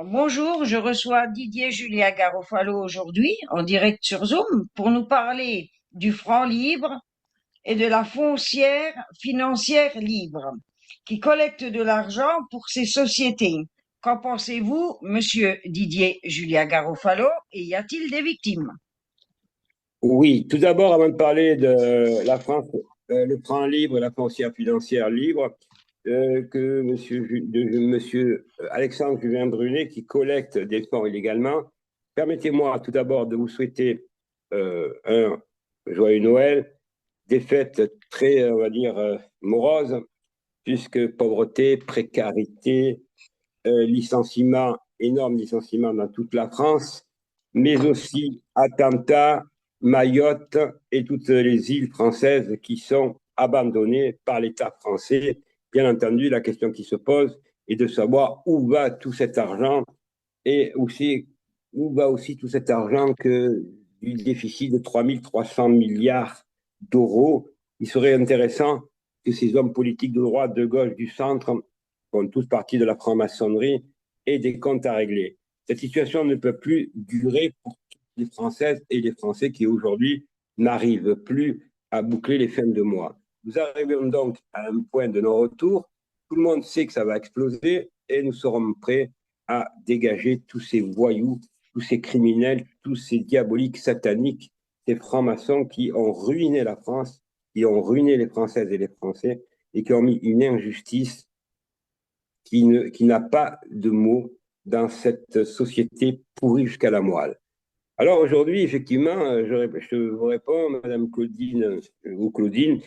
Bonjour, je reçois Didier Julia Garofalo aujourd'hui en direct sur Zoom pour nous parler du franc libre et de la foncière financière libre qui collecte de l'argent pour ces sociétés. Qu'en pensez-vous, monsieur Didier Julia Garofalo, et y a-t-il des victimes? Oui, tout d'abord, avant de parler de la France, le franc libre, la foncière financière libre, que monsieur Alexandre Julien Brunet, qui collecte des fonds illégalement, permettez-moi tout d'abord de vous souhaiter un joyeux Noël, des fêtes très, on va dire, moroses, puisque pauvreté, précarité, licenciements, énormes licenciements dans toute la France, mais aussi attentats, Mayotte et toutes les îles françaises qui sont abandonnées par l'État français. Bien entendu, la question qui se pose est de savoir où va tout cet argent et aussi où va aussi tout cet argent que du déficit de 3 300 milliards d'euros. Il serait intéressant que ces hommes politiques de droite, de gauche, du centre, font tous partie de la franc-maçonnerie, aient des comptes à régler. Cette situation ne peut plus durer pour les Françaises et les Français qui aujourd'hui n'arrivent plus à boucler les fins de mois. Nous arrivons donc à un point de non-retour. Tout le monde sait que ça va exploser et nous serons prêts à dégager tous ces voyous, tous ces criminels, tous ces diaboliques sataniques, ces francs-maçons qui ont ruiné la France, qui ont ruiné les Françaises et les Français et qui ont mis une injustice qui n'a pas de mots dans cette société pourrie jusqu'à la moelle. Alors aujourd'hui, effectivement, je vous réponds, Madame Claudine, ou Claudine,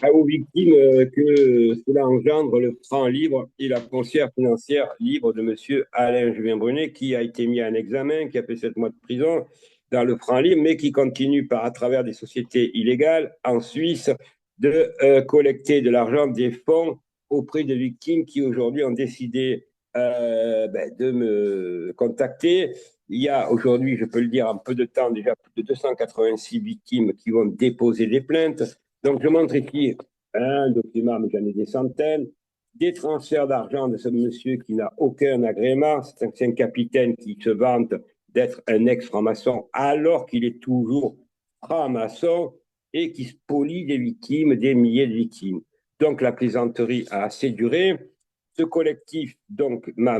aux victimes que cela engendre le franc libre et la foncière financière libre de Monsieur Alain Julien Brunet, qui a été mis en examen, qui a fait 7 mois de prison dans le franc libre, mais qui continue par, à travers des sociétés illégales en Suisse, de collecter de l'argent, des fonds auprès de victimes qui aujourd'hui ont décidé de me contacter. Il y a aujourd'hui, je peux le dire en peu de temps, déjà plus de 286 victimes qui vont déposer des plaintes. Donc, je montre ici un document, mais j'en ai des centaines, des transferts d'argent de ce monsieur qui n'a aucun agrément. C'est un capitaine qui se vante d'être un ex-franc-maçon alors qu'il est toujours franc-maçon et qui spolie des victimes, des milliers de victimes. Donc, la plaisanterie a assez duré. Ce collectif donc m'a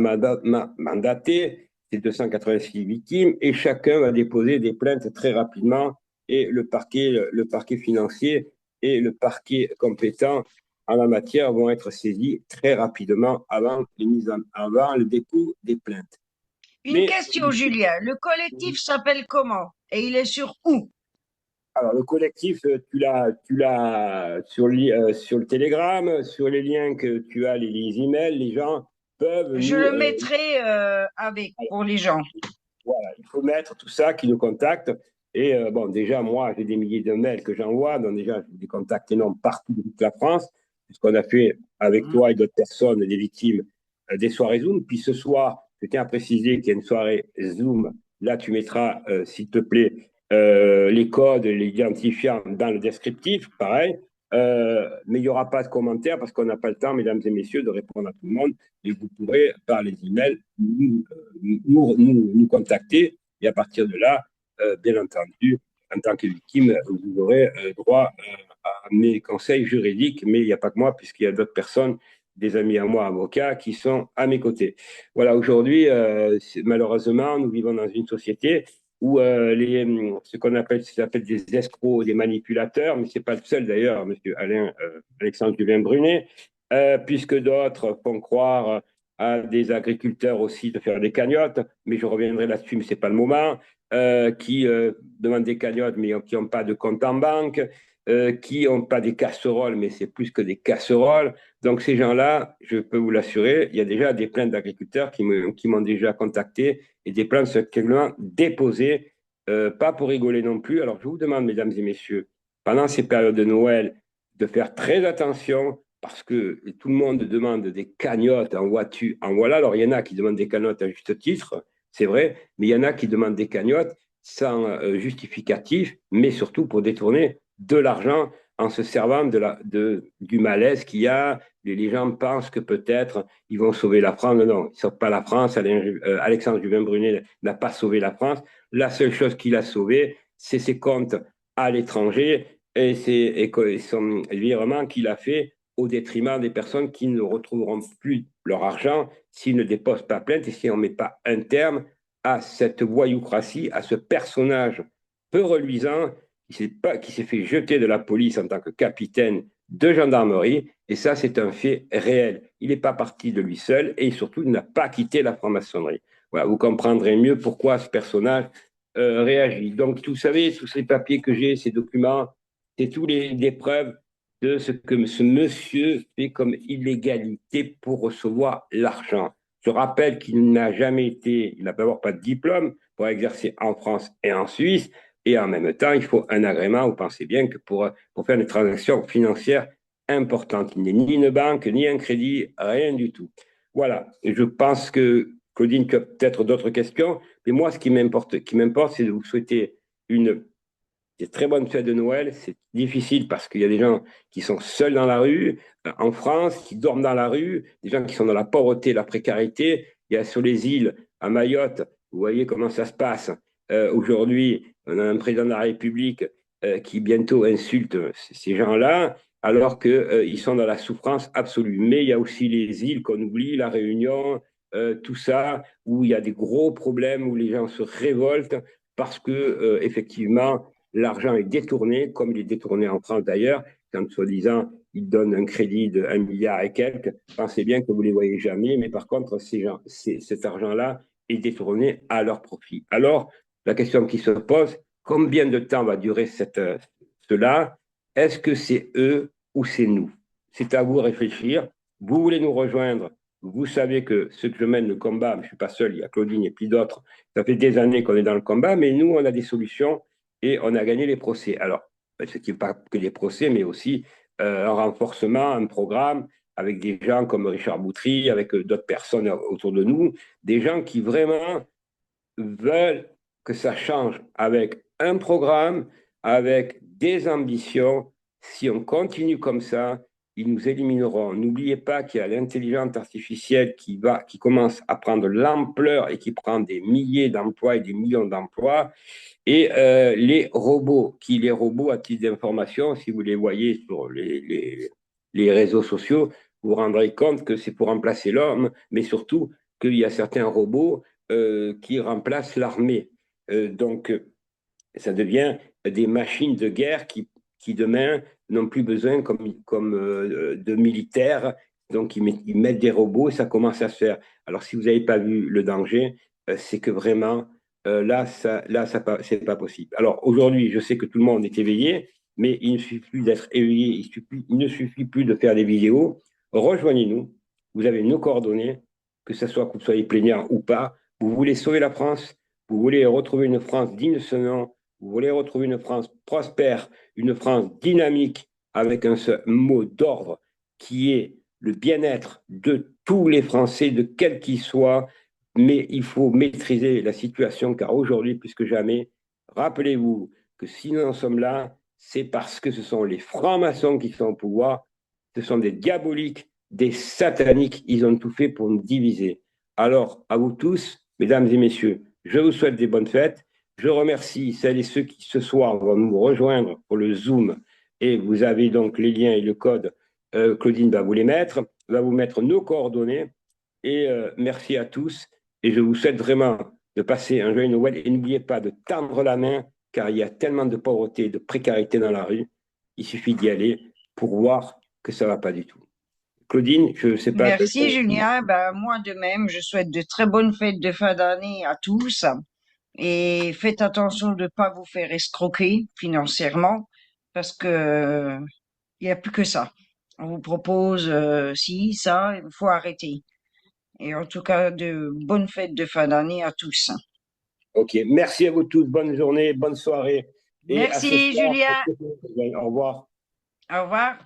mandaté, c'est 286 victimes, et chacun va déposer des plaintes très rapidement, et le parquet financier et le parquet compétent en la matière vont être saisis très rapidement avant le dépôt des plaintes. Une Mais question, Julia. Le collectif s'appelle comment? Et il est sur où? alors, le collectif, tu l'as sur le Telegram, sur les liens que tu as, les emails, les gens peuvent Je nous le mettrai avec pour les gens. voilà, il faut mettre tout ça qui nous contacte. Et bon, déjà, moi, j'ai des milliers de mails que j'envoie. Donc, déjà, j'ai des contacts énormes partout de toute la France, puisqu'on a fait avec toi et d'autres personnes, des victimes, des soirées Zoom. Puis ce soir, je tiens à préciser qu'il y a une soirée Zoom. Là, tu mettras, s'il te plaît, les codes, les identifiants dans le descriptif, pareil. Mais il n'y aura pas de commentaires parce qu'on n'a pas le temps, mesdames et messieurs, de répondre à tout le monde. Et vous pourrez, par les emails, nous contacter. Et à partir de là, bien entendu, en tant que victime, vous aurez droit à mes conseils juridiques, mais il n'y a pas que moi, puisqu'il y a d'autres personnes, des amis à moi, avocats, qui sont à mes côtés. Voilà, aujourd'hui, malheureusement, nous vivons dans une société où ce qu'on appelle, des escrocs, des manipulateurs, mais ce n'est pas le seul d'ailleurs, monsieur Alexandre Julien Brunet, puisque d'autres font croire à des agriculteurs aussi de faire des cagnottes, mais je reviendrai là-dessus, mais ce n'est pas le moment, qui demandent des cagnottes, mais qui n'ont pas de compte en banque, qui n'ont pas des casseroles, mais c'est plus que des casseroles. Donc ces gens-là, je peux vous l'assurer, il y a déjà des plaintes d'agriculteurs qui m'ont déjà contacté et des plaintes sont actuellement déposées, pas pour rigoler non plus. Alors je vous demande, mesdames et messieurs, pendant ces périodes de Noël, de faire très attention parce que tout le monde demande des cagnottes en voiture, en voilà. Alors, il y en a qui demandent des cagnottes à juste titre, c'est vrai, mais il y en a qui demandent des cagnottes sans justificatif, mais surtout pour détourner de l'argent en se servant du malaise qu'il y a. Les gens pensent que peut-être ils vont sauver la France. Non, non, ils ne sauvent pas la France. Alexandre Juvin-Brunet n'a pas sauvé la France. La seule chose qu'il a sauvée, c'est ses comptes à l'étranger et son virement qu'il a fait au détriment des personnes qui ne retrouveront plus leur argent s'ils ne déposent pas plainte et si on ne met pas un terme à cette voyoucratie, à ce personnage peu reluisant qui s'est fait jeter de la police en tant que capitaine de gendarmerie. Et ça, c'est un fait réel. Il n'est pas parti de lui seul et surtout, il n'a pas quitté la franc-maçonnerie. Voilà, vous comprendrez mieux pourquoi ce personnage réagit. Donc, vous savez, tous ces papiers que j'ai, ces documents, c'est tous les preuves de ce que ce monsieur fait comme illégalité pour recevoir l'argent. Je rappelle qu'il n'a jamais été, il n'a d'abord pas de diplôme pour exercer en France et en Suisse, et en même temps, il faut un agrément. Vous pensez bien que pour faire des transactions financières importantes, il n'est ni une banque, ni un crédit, rien du tout. Voilà, et je pense que Claudine, tu as peut-être d'autres questions, mais moi, ce qui m'importe, c'est de vous souhaiter une très bonne fête de Noël. C'est difficile parce qu'il y a des gens qui sont seuls dans la rue, en France, qui dorment dans la rue, des gens qui sont dans la pauvreté, la précarité. Il y a sur les îles, à Mayotte, vous voyez comment ça se passe. Aujourd'hui, on a un président de la République qui bientôt insulte ces gens-là, alors qu'ils sont dans la souffrance absolue. Mais il y a aussi les îles qu'on oublie, la Réunion, tout ça, où il y a des gros problèmes, où les gens se révoltent parce que, effectivement, l'argent est détourné, comme il est détourné en France d'ailleurs, quand soi-disant, ils donnent un crédit de 1 milliard et quelques. Pensez bien que vous ne les voyez jamais, mais par contre, cet argent-là est détourné à leur profit. Alors, la question qui se pose, combien de temps va durer cela? Est-ce que c'est eux ou c'est nous? C'est à vous de réfléchir. Vous voulez nous rejoindre? Vous savez que ce que je mène le combat, je ne suis pas seul, il y a Claudine et puis d'autres. Ça fait des années qu'on est dans le combat, mais nous, on a des solutions et on a gagné les procès. Alors, ce qui n'est pas que des procès, mais aussi un renforcement, un programme avec des gens comme Richard Boutry, avec d'autres personnes autour de nous, des gens qui vraiment veulent que ça change avec un programme, avec des ambitions. Si on continue comme ça, ils nous élimineront. N'oubliez pas qu'il y a l'intelligence artificielle qui commence à prendre l'ampleur et qui prend des milliers d'emplois et des millions d'emplois. Et les robots à titre d'information, si vous les voyez sur les réseaux sociaux, vous vous rendrez compte que c'est pour remplacer l'homme, mais surtout qu'il y a certains robots qui remplacent l'armée. Donc, ça devient des machines de guerre qui demain, n'ont plus besoin de militaires. Donc, ils mettent des robots et ça commence à se faire. Alors, si vous n'avez pas vu le danger, c'est que vraiment, c'est pas possible. Alors, aujourd'hui, je sais que tout le monde est éveillé, mais il ne suffit plus d'être éveillé, il ne suffit plus de faire des vidéos. Rejoignez-nous, vous avez nos coordonnées, que ce soit que vous soyez plaignant ou pas. Vous voulez sauver la France, vous voulez retrouver une France digne de ce nom, vous voulez retrouver une France prospère, une France dynamique, avec un seul mot d'ordre qui est le bien-être de tous les Français, de quel qu'ils soient, mais il faut maîtriser la situation, car aujourd'hui, plus que jamais, rappelez-vous que si nous en sommes là, c'est parce que ce sont les francs-maçons qui sont au pouvoir, ce sont des diaboliques, des sataniques, ils ont tout fait pour nous diviser. Alors, à vous tous, mesdames et messieurs, je vous souhaite des bonnes fêtes. Je remercie celles et ceux qui ce soir vont nous rejoindre pour le Zoom. Et vous avez donc les liens et le code. Claudine va vous les mettre, va vous mettre nos coordonnées. Et merci à tous. Et je vous souhaite vraiment de passer un joyeux Noël. Et n'oubliez pas de tendre la main, car il y a tellement de pauvreté, de précarité dans la rue. Il suffit d'y aller pour voir que ça ne va pas du tout. Claudine, je ne sais pas. Merci Julien. Ben, moi de même, je souhaite de très bonnes fêtes de fin d'année à tous et faites attention de ne pas vous faire escroquer financièrement parce que il n'y a plus que ça. On vous propose ci, ça, il faut arrêter. Et en tout cas, de bonnes fêtes de fin d'année à tous. Ok, merci à vous tous. Bonne journée, bonne soirée. Et à ce Merci soir. Julien. Au revoir. Au revoir.